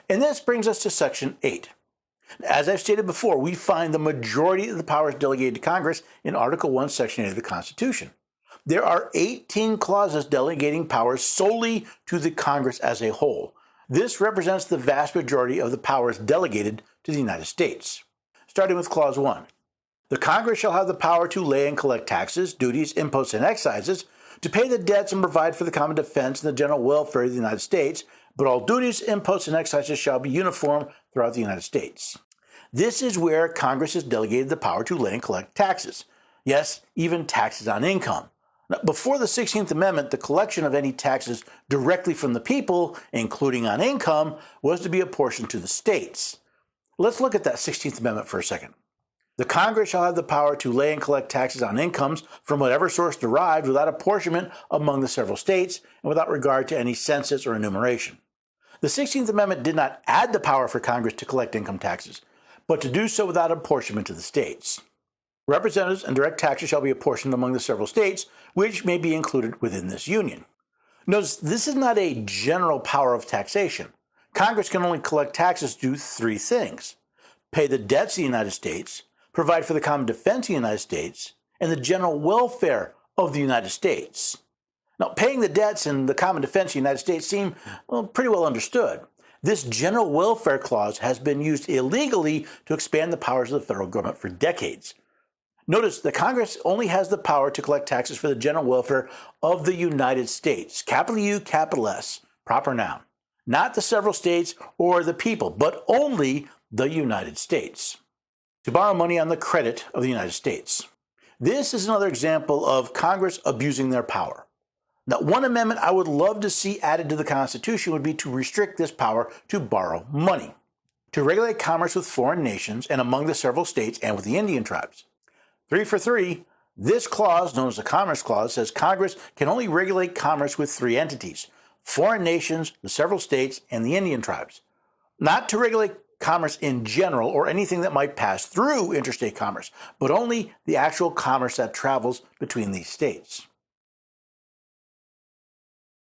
And this brings us to Section 8. As I've stated before, we find the majority of the powers delegated to Congress in Article 1, Section 8 of the Constitution. There are 18 clauses delegating powers solely to the Congress as a whole. This represents the vast majority of the powers delegated to the United States. Starting with Clause 1. The Congress shall have the power to lay and collect taxes, duties, imposts, and excises, to pay the debts and provide for the common defense and the general welfare of the United States, but all duties, imposts, and excises shall be uniform throughout the United States. This is where Congress has delegated the power to lay and collect taxes. Yes, even taxes on income. Now, before the 16th Amendment, the collection of any taxes directly from the people, including on income, was to be apportioned to the states. Let's look at that 16th Amendment for a second. The Congress shall have the power to lay and collect taxes on incomes from whatever source derived without apportionment among the several states and without regard to any census or enumeration. The 16th Amendment did not add the power for Congress to collect income taxes, but to do so without apportionment to the states. Representatives and direct taxes shall be apportioned among the several states, which may be included within this union. Notice, this is not a general power of taxation. Congress can only collect taxes to do three things: pay the debts of the United States, provide for the common defense of the United States, and the general welfare of the United States. Now, paying the debts and the common defense of the United States seem pretty well understood. This general welfare clause has been used illegally to expand the powers of the federal government for decades. Notice that Congress only has the power to collect taxes for the general welfare of the United States, capital U, capital S, proper noun. Not the several states or the people, but only the United States. To borrow money on the credit of the United States. This is another example of Congress abusing their power. Now, one amendment I would love to see added to the Constitution would be to restrict this power to borrow money, to regulate commerce with foreign nations and among the several states and with the Indian tribes. 3 for 3, this clause, known as the Commerce Clause, says Congress can only regulate commerce with three entities: foreign nations, the several states, and the Indian tribes. Not to regulate commerce in general or anything that might pass through interstate commerce, but only the actual commerce that travels between these states.